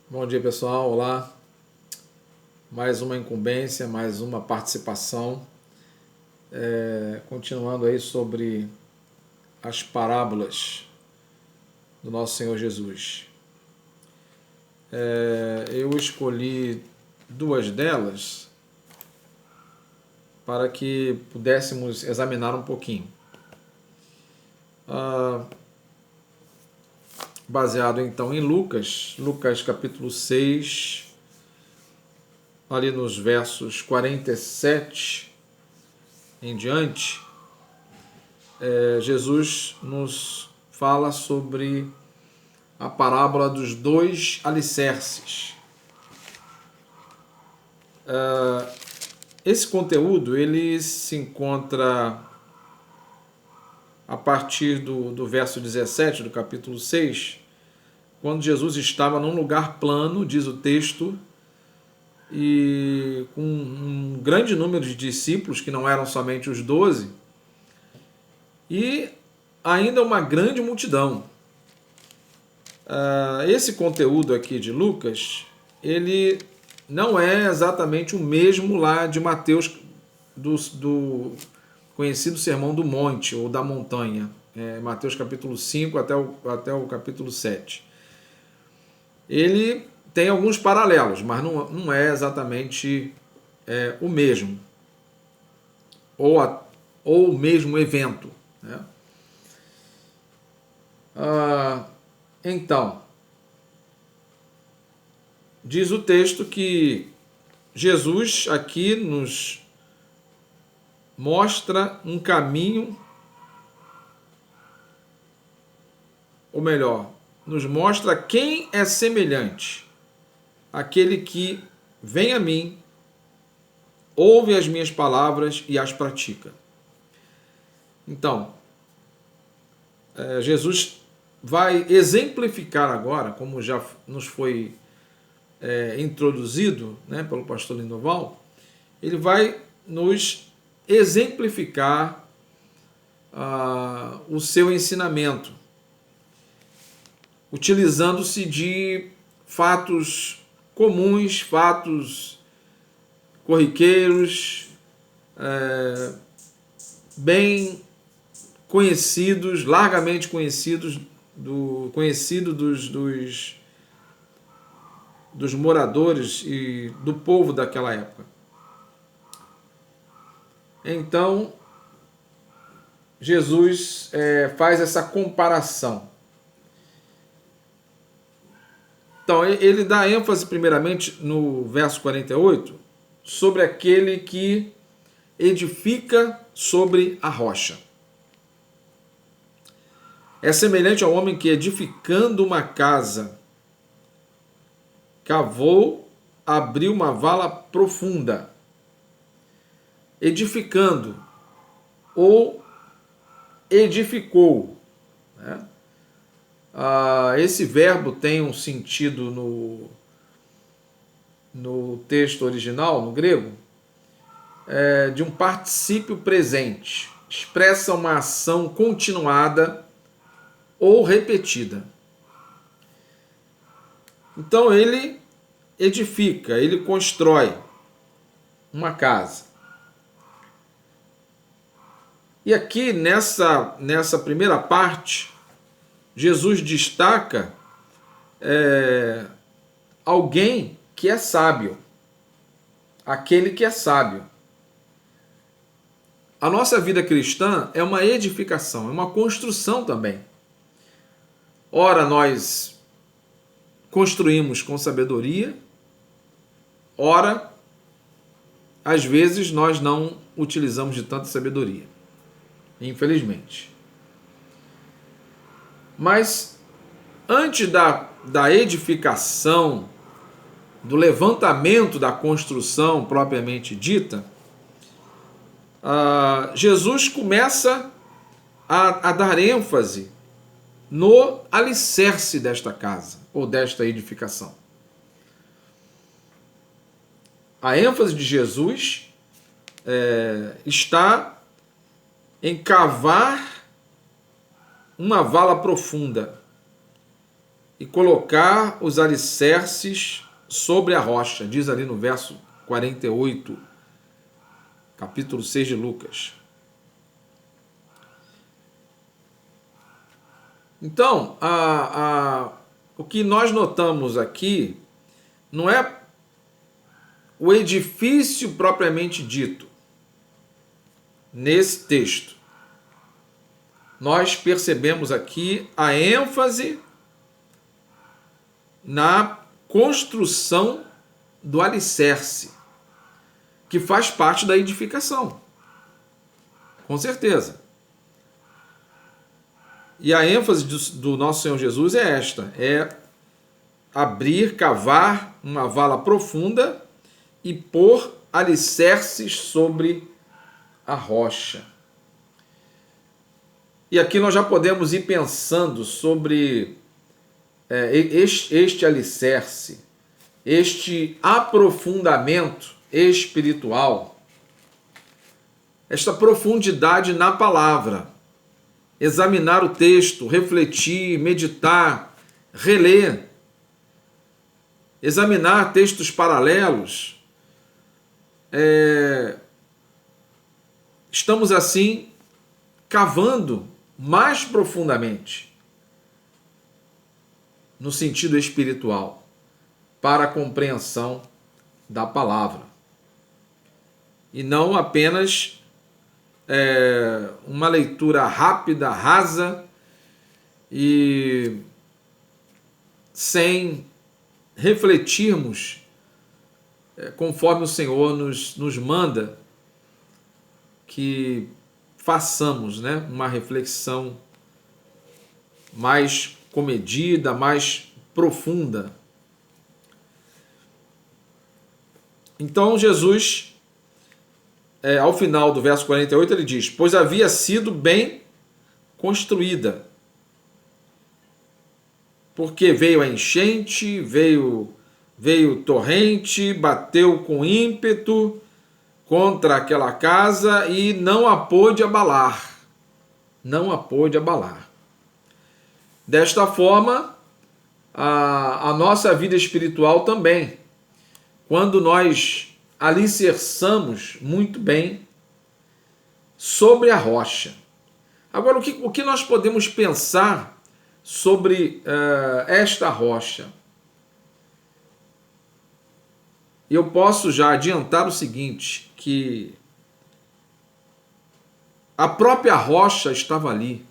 Bom dia, pessoal. Olá. Mais uma incumbência, mais uma participação. Continuando aí sobre as parábolas do nosso Senhor Jesus. Eu escolhi duas delas para que pudéssemos examinar um pouquinho. Baseado então em Lucas capítulo 6, ali nos versos 47 em diante, Jesus nos fala sobre a parábola dos dois alicerces. Esse conteúdo ele se encontra a partir do verso 17 do capítulo 6, quando Jesus estava num lugar plano, diz o texto, e com um grande número de discípulos, que não eram somente os 12, e ainda uma grande multidão. Esse conteúdo aqui de Lucas, ele não é exatamente o mesmo lá de Mateus, do conhecido Sermão do Monte, ou da Montanha, Mateus capítulo 5 até o capítulo 7. Ele tem alguns paralelos, mas não é exatamente o mesmo, ou o mesmo evento, né? Então, diz o texto que Jesus aqui nos mostra um caminho, ou melhor, nos mostra quem é semelhante àquele que vem a mim, ouve as minhas palavras e as pratica. Então, Jesus vai exemplificar agora, como já nos foi introduzido, né, pelo pastor Lindoval, ele vai nos exemplificar o seu ensinamento, utilizando-se de fatos comuns, fatos corriqueiros, bem conhecidos, largamente conhecidos, dos moradores e do povo daquela época. Então, Jesus faz essa comparação. Então, ele dá ênfase primeiramente no verso 48 sobre aquele que edifica sobre a rocha. É semelhante ao homem que, edificando uma casa, cavou, abriu uma vala profunda. Edificando ou edificou, né? Esse verbo tem um sentido no texto original, no grego, de um particípio presente. Expressa uma ação continuada ou repetida. Então ele edifica, ele constrói uma casa. E aqui nessa primeira parte, Jesus destaca alguém que é sábio, aquele que é sábio. A nossa vida cristã é uma edificação, é uma construção também. Ora, nós construímos com sabedoria, ora, às vezes nós não utilizamos de tanta sabedoria, infelizmente. Mas antes da edificação, do levantamento da construção propriamente dita, Jesus começa a dar ênfase no alicerce desta casa, ou desta edificação. A ênfase de Jesus está em cavar uma vala profunda, e colocar os alicerces sobre a rocha, diz ali no verso 48, capítulo 6 de Lucas. Então, o que nós notamos aqui não é o edifício propriamente dito nesse texto. Nós percebemos aqui a ênfase na construção do alicerce, que faz parte da edificação, com certeza. E a ênfase do nosso Senhor Jesus é esta, é abrir, cavar uma vala profunda e pôr alicerces sobre a rocha. E aqui nós já podemos ir pensando sobre este alicerce, este aprofundamento espiritual, esta profundidade na palavra. Examinar o texto, refletir, meditar, reler, examinar textos paralelos. Estamos assim cavando mais profundamente no sentido espiritual para a compreensão da palavra e não apenas uma leitura rápida, rasa e sem refletirmos conforme o Senhor nos manda que façamos, uma reflexão mais comedida, mais profunda. Então Jesus, ao final do verso 48, ele diz: pois havia sido bem construída, porque veio a enchente, veio torrente, bateu com ímpeto contra aquela casa e não a pôde abalar. Não a pôde abalar. Desta forma, a nossa vida espiritual também, quando nós alicerçamos muito bem sobre a rocha. Agora, o que nós podemos pensar sobre esta rocha? Eu posso já adiantar o seguinte, que a própria rocha estava ali,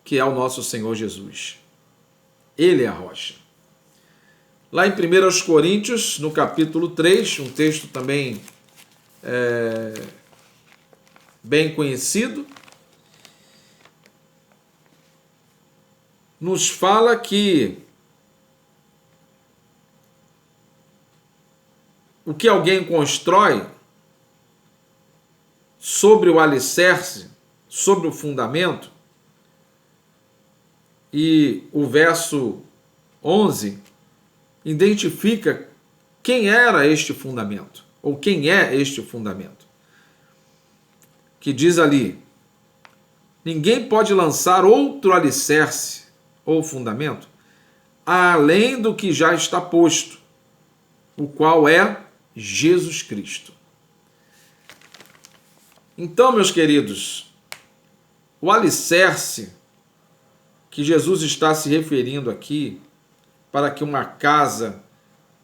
que é o nosso Senhor Jesus. Ele é a rocha. Lá em 1 Coríntios, no capítulo 3, um texto também bem conhecido, nos fala que o que alguém constrói sobre o alicerce, sobre o fundamento, e o verso 11 identifica quem era este fundamento, ou quem é este fundamento. Que diz ali: ninguém pode lançar outro alicerce ou fundamento além do que já está posto, o qual é Jesus Cristo. Então, meus queridos, o alicerce que Jesus está se referindo aqui, para que uma casa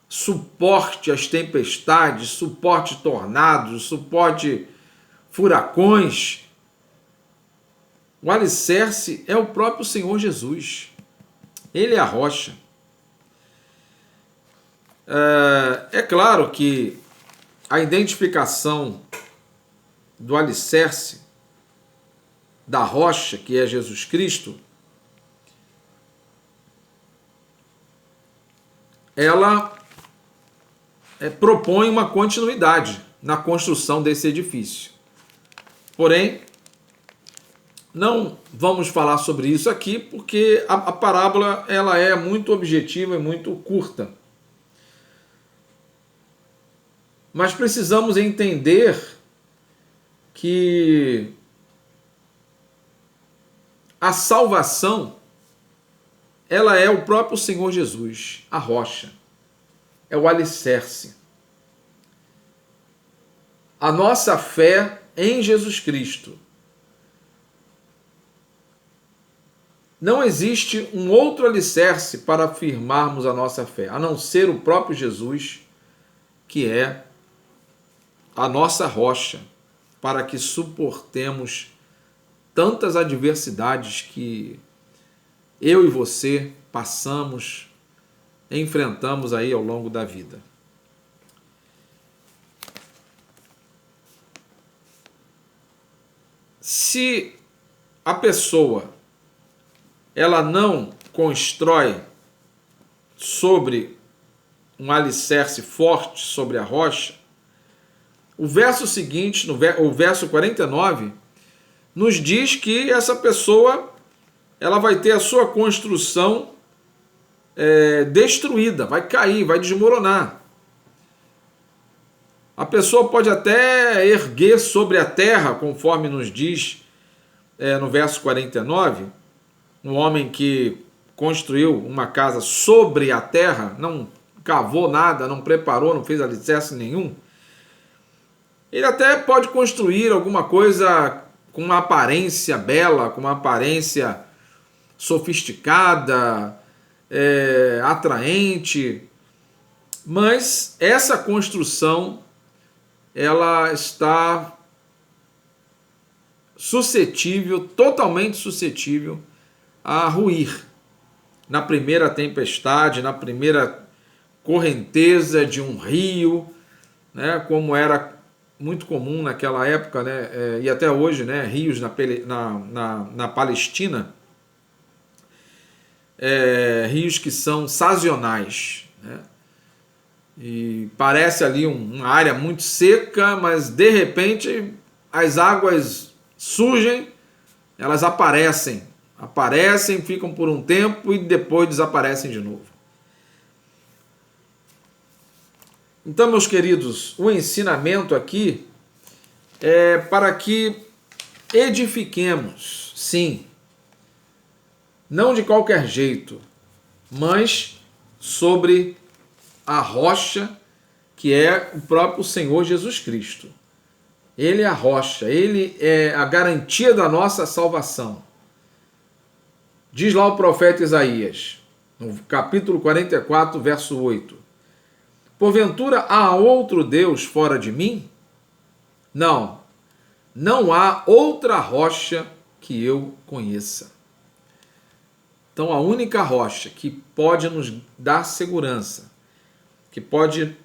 suporte as tempestades, suporte tornados, suporte furacões, o alicerce é o próprio Senhor Jesus. Ele é a rocha. É claro que a identificação do alicerce, da rocha, que é Jesus Cristo, ela propõe uma continuidade na construção desse edifício. Porém, não vamos falar sobre isso aqui, porque a parábola ela é muito objetiva e muito curta. Mas precisamos entender que a salvação ela é o próprio Senhor Jesus, a rocha, é o alicerce. A nossa fé em Jesus Cristo. Não existe um outro alicerce para afirmarmos a nossa fé, a não ser o próprio Jesus, que é a nossa rocha, para que suportemos tantas adversidades que eu e você passamos, enfrentamos aí ao longo da vida. Se a pessoa ela não constrói sobre um alicerce forte sobre a rocha, o verso seguinte, o verso 49, nos diz que essa pessoa ela vai ter a sua construção destruída, vai cair, vai desmoronar. A pessoa pode até erguer sobre a terra, conforme nos diz no verso 49, um homem que construiu uma casa sobre a terra, não cavou nada, não preparou, não fez alicerce nenhum, ele até pode construir alguma coisa com uma aparência bela, com uma aparência sofisticada, atraente, mas essa construção ela está suscetível, totalmente suscetível a ruir na primeira tempestade, na primeira correnteza de um rio, né, como era muito comum naquela época, né, e até hoje, né, rios na Palestina, rios que são sazonais, né, e parece ali uma área muito seca, mas de repente as águas surgem, elas aparecem, ficam por um tempo e depois desaparecem de novo. Então, meus queridos, o ensinamento aqui é para que edifiquemos, sim, não de qualquer jeito, mas sobre a rocha que é o próprio Senhor Jesus Cristo. Ele é a rocha, ele é a garantia da nossa salvação. Diz lá o profeta Isaías, no capítulo 44, verso 8: porventura há outro Deus fora de mim? Não, não há outra rocha que eu conheça. Então a única rocha que pode nos dar segurança, que pode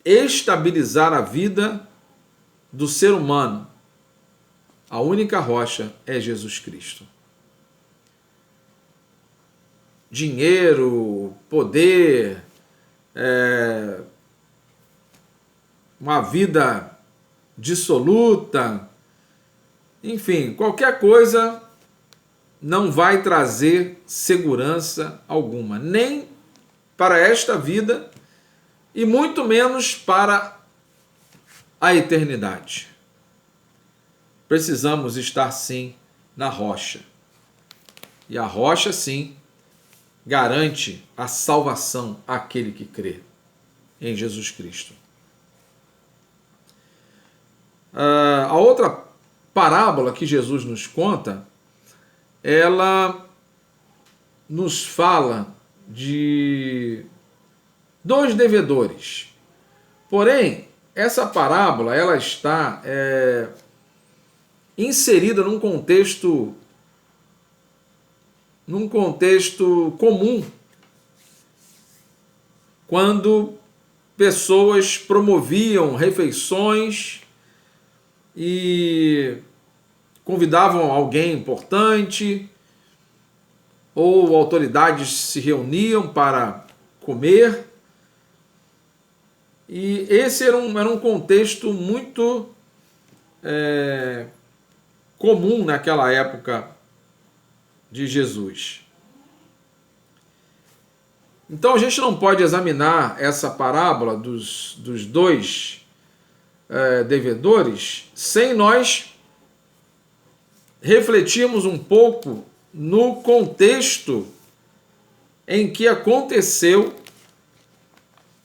estabilizar a vida do ser humano, a única rocha é Jesus Cristo. Dinheiro, poder, uma vida dissoluta, enfim, qualquer coisa não vai trazer segurança alguma, nem para esta vida e muito menos para a eternidade. Precisamos estar sim na rocha. E a rocha sim garante a salvação àquele que crê em Jesus Cristo. A outra parábola que Jesus nos conta, ela nos fala de dois devedores. Porém, essa parábola ela está inserida num contexto comum, quando pessoas promoviam refeições e convidavam alguém importante, ou autoridades se reuniam para comer. E esse era um contexto muito comum naquela época de Jesus. Então a gente não pode examinar essa parábola dos dois devedores sem nós refletirmos um pouco no contexto em que aconteceu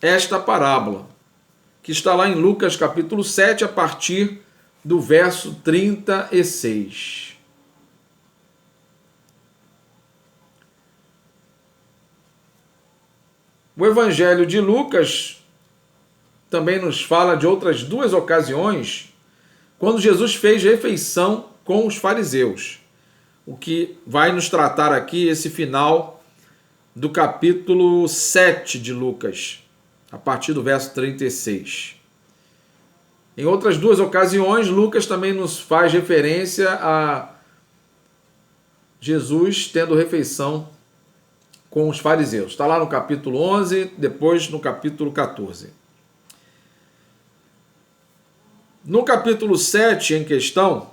esta parábola, que está lá em Lucas capítulo 7, a partir do verso 36. O Evangelho de Lucas também nos fala de outras duas ocasiões, quando Jesus fez refeição com os fariseus, o que vai nos tratar aqui esse final do capítulo 7 de Lucas, a partir do verso 36. Em outras duas ocasiões, Lucas também nos faz referência a Jesus tendo refeição com os fariseus. Está lá no capítulo 11, depois no capítulo 14. No capítulo 7 em questão,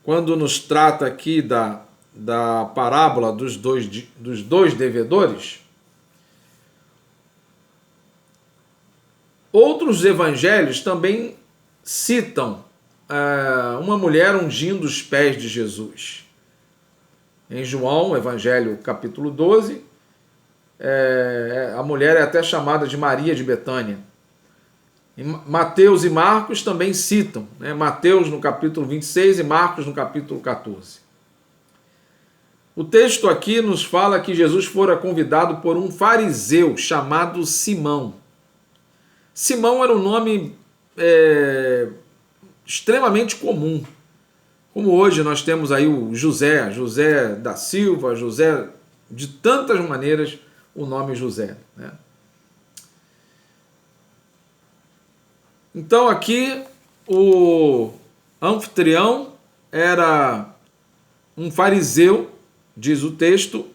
quando nos trata aqui da parábola dos dois devedores, outros evangelhos também citam uma mulher ungindo os pés de Jesus. Em João, Evangelho capítulo 12, a mulher é até chamada de Maria de Betânia. Mateus e Marcos também citam, né? Mateus no capítulo 26 e Marcos no capítulo 14. O texto aqui nos fala que Jesus fora convidado por um fariseu chamado Simão. Simão era um nome extremamente comum. Como hoje nós temos aí o José, José da Silva, José, de tantas maneiras o nome José, né? Então aqui o anfitrião era um fariseu, diz o texto,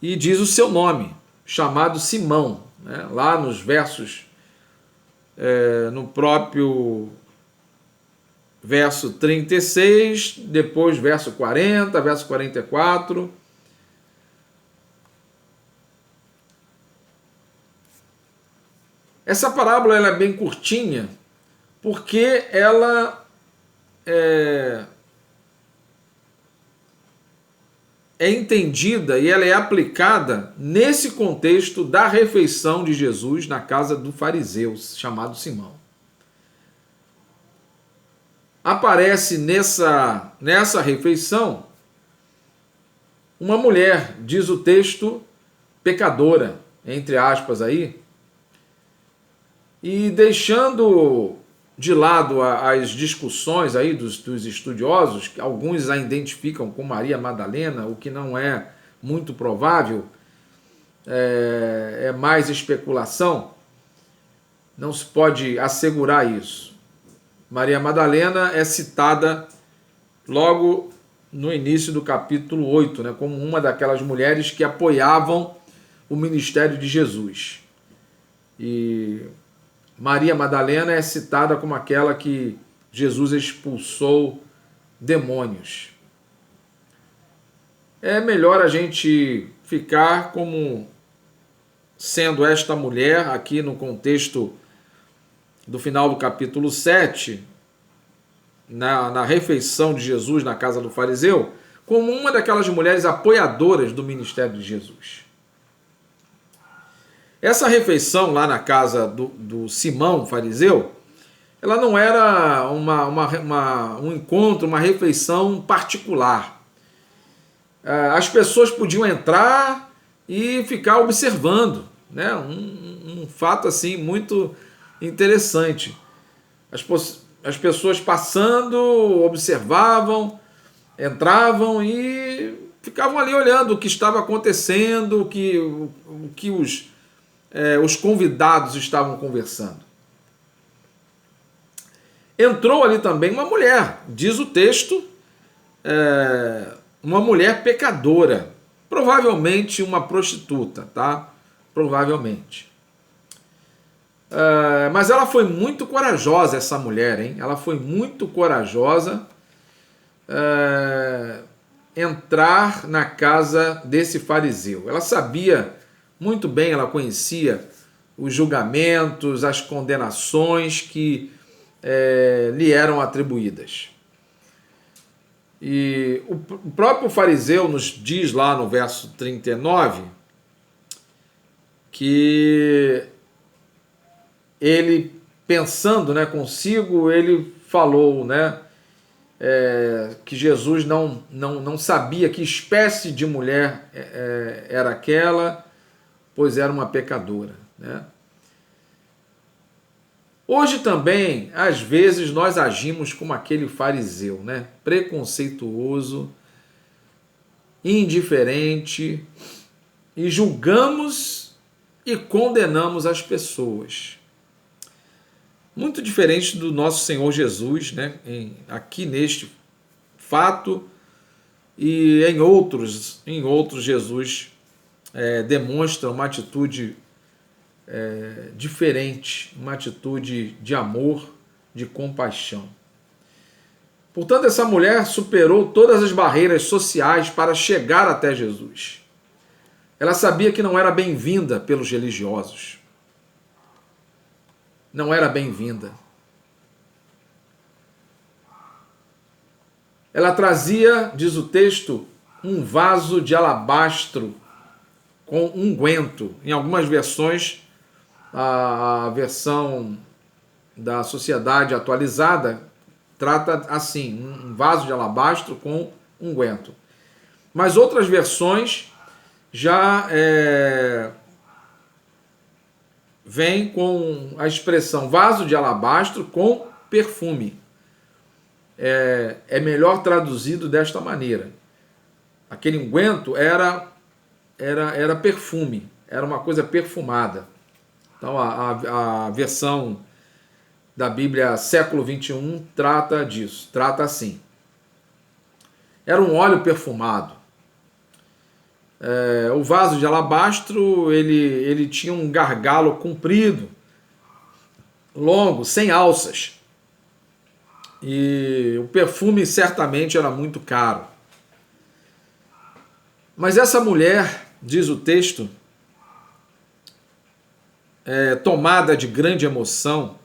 e diz o seu nome, chamado Simão, né? Lá nos versos, no próprio verso 36, depois verso 40, verso 44. Essa parábola ela é bem curtinha, porque ela é entendida e ela é aplicada nesse contexto da refeição de Jesus na casa do fariseu, chamado Simão. Aparece nessa refeição uma mulher, diz o texto, pecadora, entre aspas aí, e deixando de lado as discussões aí dos estudiosos, que alguns a identificam com Maria Madalena, o que não é muito provável, é mais especulação, não se pode assegurar isso. Maria Madalena é citada logo no início do capítulo 8, né, como uma daquelas mulheres que apoiavam o ministério de Jesus. E Maria Madalena é citada como aquela que Jesus expulsou demônios. É melhor a gente ficar como sendo esta mulher, aqui no contexto do final do capítulo 7, na refeição de Jesus na casa do fariseu, como uma daquelas mulheres apoiadoras do ministério de Jesus. Essa refeição lá na casa do Simão, fariseu, ela não era um encontro, uma refeição particular. As pessoas podiam entrar e ficar observando, né? Um fato assim muito interessante. As pessoas passando, observavam, entravam e ficavam ali olhando o que estava acontecendo, o que os convidados estavam conversando. Entrou ali também uma mulher, diz o texto, uma mulher pecadora, provavelmente uma prostituta, tá? Provavelmente. Mas ela foi muito corajosa, essa mulher, hein? Ela foi muito corajosa entrar na casa desse fariseu. Ela sabia muito bem, ela conhecia os julgamentos, as condenações que lhe eram atribuídas. E o próprio fariseu nos diz lá no verso 39 que ele, pensando, né, consigo, ele falou, né, que Jesus não sabia que espécie de mulher era aquela, pois era uma pecadora, né? Hoje também, às vezes, nós agimos como aquele fariseu, né? Preconceituoso, indiferente, e julgamos e condenamos as pessoas. Muito diferente do nosso Senhor Jesus, né? Aqui neste fato e em outros Jesus demonstra uma atitude diferente, uma atitude de amor, de compaixão. Portanto, essa mulher superou todas as barreiras sociais para chegar até Jesus. Ela sabia que não era bem-vinda pelos religiosos. Não era bem-vinda. Ela trazia, diz o texto, um vaso de alabastro com unguento. Em algumas versões, a versão da Sociedade Atualizada trata assim, um vaso de alabastro com unguento. Mas outras versões já vem com a expressão vaso de alabastro com perfume. É melhor traduzido desta maneira. Aquele unguento era perfume, era uma coisa perfumada. Então a versão da Bíblia século 21 trata disso, trata assim. Era um óleo perfumado. O vaso de alabastro, ele tinha um gargalo comprido, longo, sem alças. E o perfume certamente era muito caro. Mas essa mulher, diz o texto, tomada de grande emoção,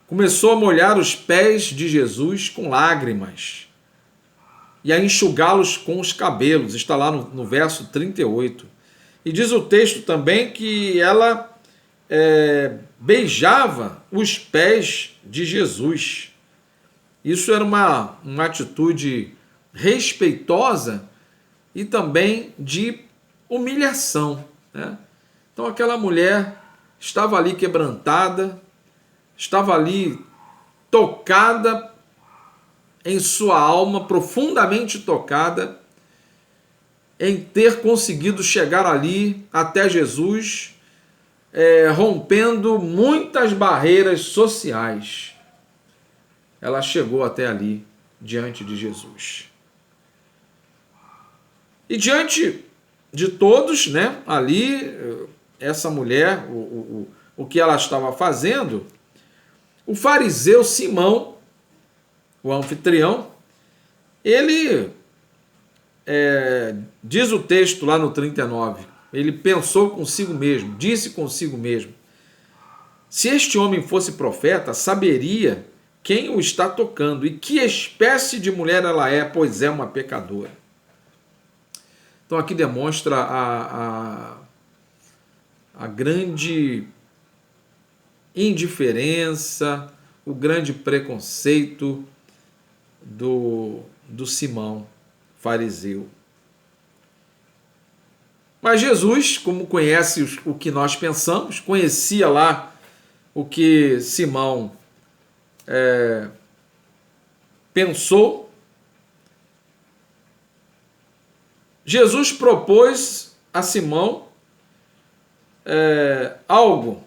começou a molhar os pés de Jesus com lágrimas e a enxugá-los com os cabelos. Está lá no verso 38. E diz o texto também que ela beijava os pés de Jesus. Isso era uma atitude respeitosa e também de humilhação, né? Então aquela mulher estava ali quebrantada, estava ali tocada em sua alma, profundamente tocada, em ter conseguido chegar ali até Jesus, rompendo muitas barreiras sociais. Ela chegou até ali, diante de Jesus. E diante de todos, né, ali, essa mulher, o que ela estava fazendo, o fariseu Simão, o anfitrião, ele, diz o texto lá no 39, ele pensou consigo mesmo, disse consigo mesmo, se este homem fosse profeta, saberia quem o está tocando e que espécie de mulher ela é, pois é uma pecadora. Então aqui demonstra a grande indiferença, o grande preconceito do Simão fariseu. Mas Jesus, como conhece o que nós pensamos, conhecia lá o que Simão pensou. Jesus propôs a Simão algo.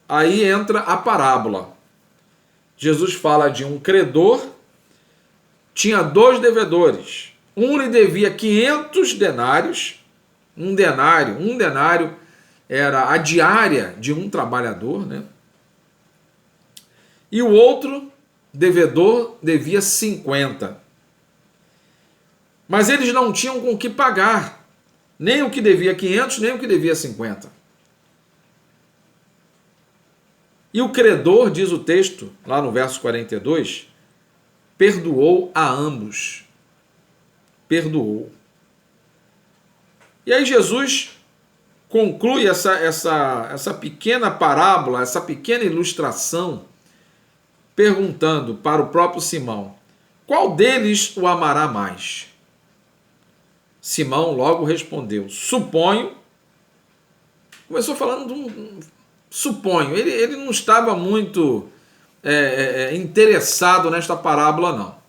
Aí entra a parábola. Jesus fala de um credor, tinha 2 devedores. Um lhe devia 500 denários, um denário era a diária de um trabalhador, né? E o outro devedor devia 50. Mas eles não tinham com que pagar, nem o que devia 500, nem o que devia 50. E o credor, diz o texto, lá no verso 42, perdoou a ambos. Perdoou. E aí Jesus conclui essa pequena parábola, essa pequena ilustração, perguntando para o próprio Simão: qual deles o amará mais? Simão logo respondeu: suponho. Começou falando de suponho. Ele não estava muito interessado nesta parábola, não.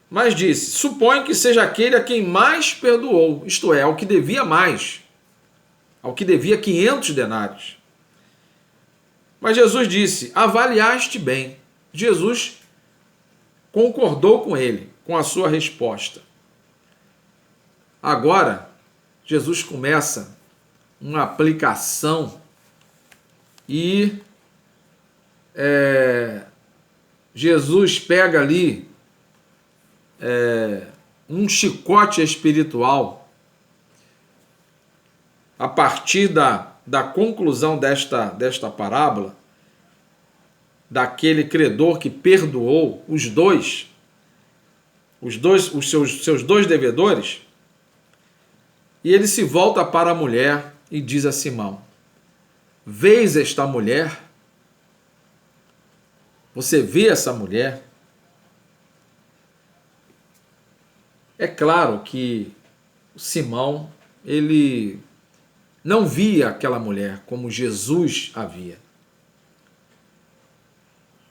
Mas disse: suponho que seja aquele a quem mais perdoou, isto é, ao que devia mais, ao que devia 500 denários. Mas Jesus disse: avaliaste bem. Jesus concordou com ele, com a sua resposta. Agora, Jesus começa uma aplicação e Jesus pega ali um chicote espiritual a partir da conclusão desta parábola, daquele credor que perdoou os seus dois devedores, e ele se volta para a mulher e diz a Simão: vês esta mulher? Você vê essa mulher? É claro que Simão, ele não via aquela mulher como Jesus a via.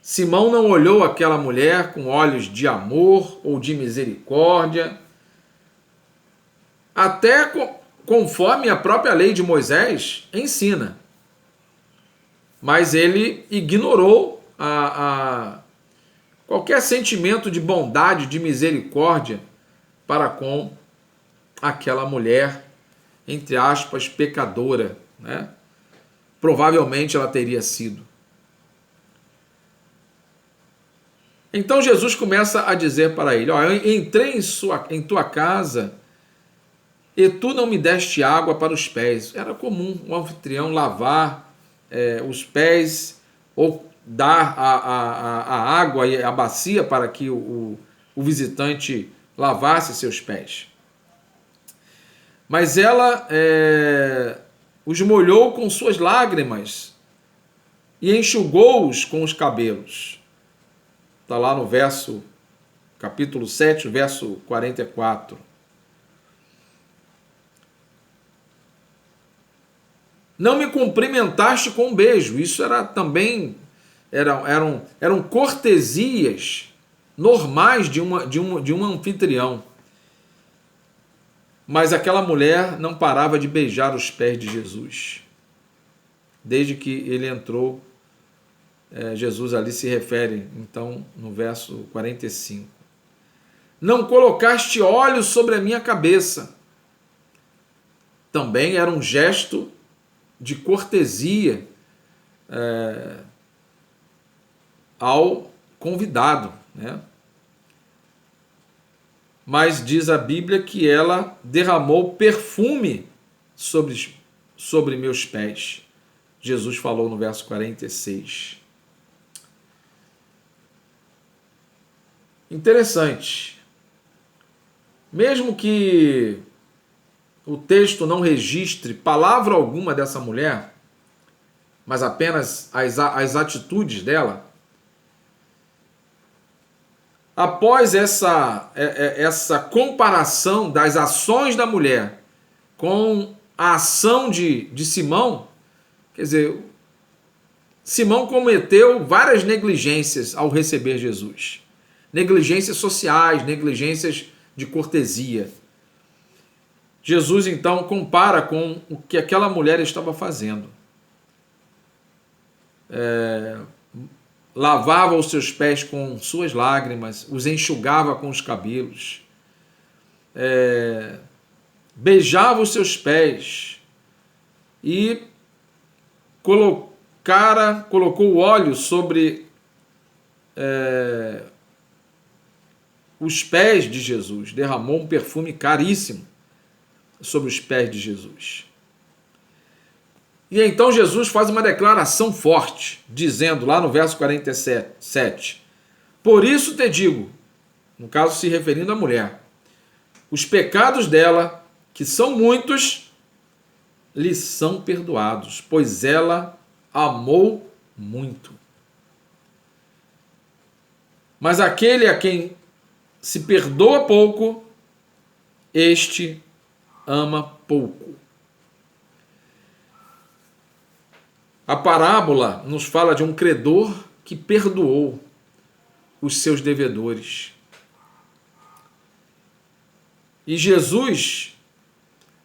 Simão não olhou aquela mulher com olhos de amor ou de misericórdia, até conforme a própria lei de Moisés ensina. Mas ele ignorou qualquer sentimento de bondade, de misericórdia para com aquela mulher, entre aspas, pecadora, né? Provavelmente ela teria sido. Então Jesus começa a dizer para ele: eu entrei em tua casa e tu não me deste água para os pés. Era comum o anfitrião lavar os pés ou dar a água e a bacia para que o visitante lavasse seus pés. Mas ela os molhou com suas lágrimas e enxugou-os com os cabelos. Está lá no capítulo 7, verso 44. Não me cumprimentaste com um beijo. Isso eram cortesias normais de um anfitrião. Mas aquela mulher não parava de beijar os pés de Jesus. Desde que ele entrou, Jesus ali se refere, então, no verso 45. Não colocaste óleo sobre a minha cabeça. Também era um gesto de cortesia ao convidado, né? Mas diz a Bíblia que ela derramou perfume sobre meus pés. Jesus falou no verso 46. Interessante. Mesmo que o texto não registre palavra alguma dessa mulher, mas apenas as atitudes dela, após essa comparação das ações da mulher com a ação de Simão, quer dizer, Simão cometeu várias negligências ao receber Jesus. Negligências sociais, negligências de cortesia. Jesus, então, compara com o que aquela mulher estava fazendo. Lavava os seus pés com suas lágrimas, os enxugava com os cabelos, beijava os seus pés e colocou o óleo sobre os pés de Jesus, derramou um perfume caríssimo sobre os pés de Jesus. E então Jesus faz uma declaração forte, dizendo lá no verso 47, Por isso te digo, no caso se referindo à mulher, os pecados dela, que são muitos, lhe são perdoados, pois ela amou muito. Mas aquele a quem se perdoa pouco, este ama pouco. A parábola nos fala de um credor que perdoou os seus devedores. E Jesus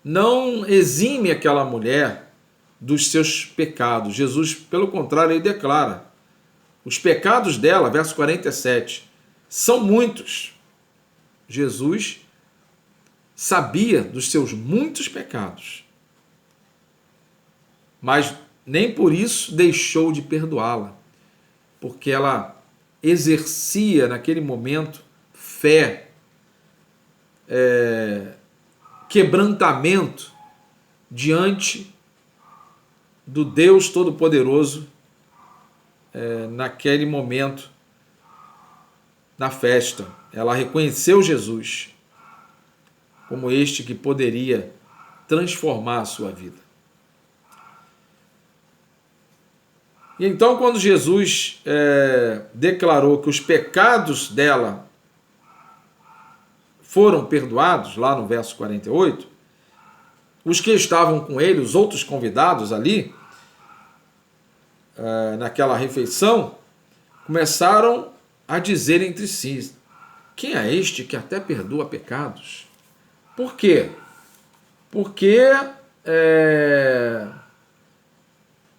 não exime aquela mulher dos seus pecados. Jesus, pelo contrário, ele declara: os pecados dela, verso 47, são muitos. Jesus sabia dos seus muitos pecados, mas nem por isso deixou de perdoá-la, porque ela exercia naquele momento fé, quebrantamento diante do Deus Todo-Poderoso naquele momento, na festa. Ela reconheceu Jesus como este que poderia transformar a sua vida. E então, quando Jesus declarou que os pecados dela foram perdoados, lá no verso 48, os que estavam com ele, os outros convidados ali, naquela refeição, começaram a dizer entre si: quem é este que até perdoa pecados? Por quê? Porque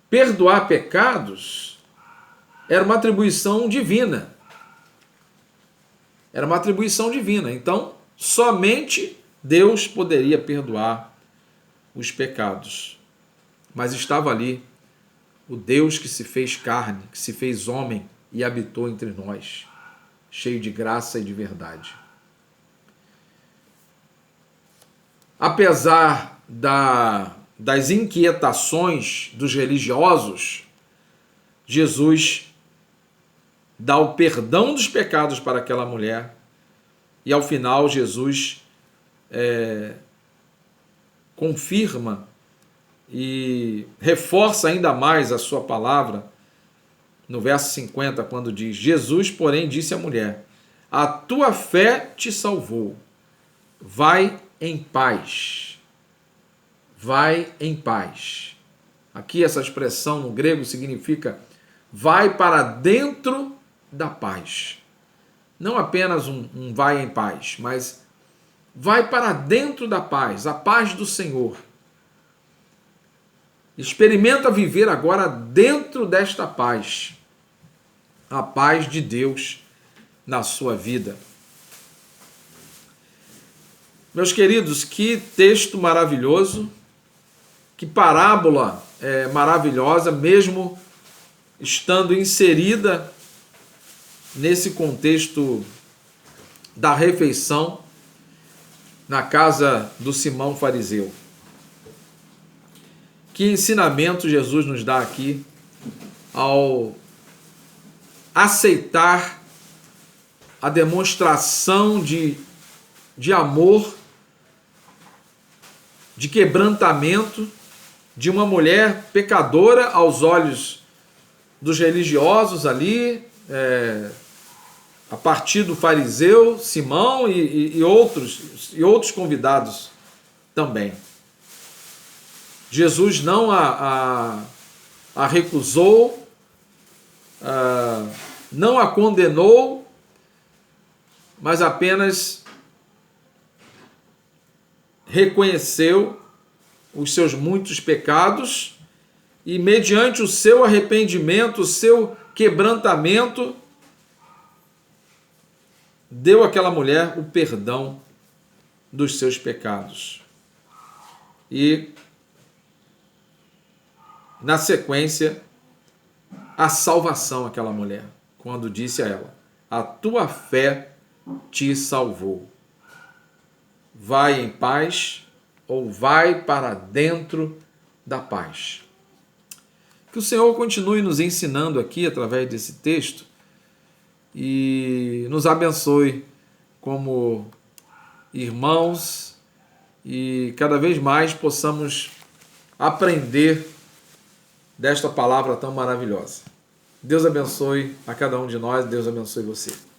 perdoar pecados era uma atribuição divina. Era uma atribuição divina. Então, somente Deus poderia perdoar os pecados. Mas estava ali o Deus que se fez carne, que se fez homem e habitou entre nós, cheio de graça e de verdade. Apesar das inquietações dos religiosos, Jesus dá o perdão dos pecados para aquela mulher e, ao final, Jesus confirma e reforça ainda mais a sua palavra no verso 50, quando diz: Jesus, porém, disse à mulher: a tua fé te salvou, vai em paz. Vai em paz. Aqui essa expressão no grego significa vai para dentro da paz. Não apenas um vai em paz, mas vai para dentro da paz, a paz do Senhor. Experimenta viver agora dentro desta paz, a paz de Deus na sua vida. Meus queridos, que texto maravilhoso, que parábola maravilhosa, mesmo estando inserida nesse contexto da refeição na casa do Simão fariseu. Que ensinamento Jesus nos dá aqui ao aceitar a demonstração de amor, de quebrantamento de uma mulher pecadora aos olhos dos religiosos ali, a partir do fariseu Simão e outros convidados também. Jesus não a recusou, não a condenou, mas apenas reconheceu os seus muitos pecados e, mediante o seu arrependimento, o seu quebrantamento, deu àquela mulher o perdão dos seus pecados. E, na sequência, a salvação àquela mulher, quando disse a ela: a tua fé te salvou. Vai em paz, ou vai para dentro da paz. Que o Senhor continue nos ensinando aqui, através desse texto, e nos abençoe como irmãos e cada vez mais possamos aprender desta palavra tão maravilhosa. Deus abençoe a cada um de nós, Deus abençoe você.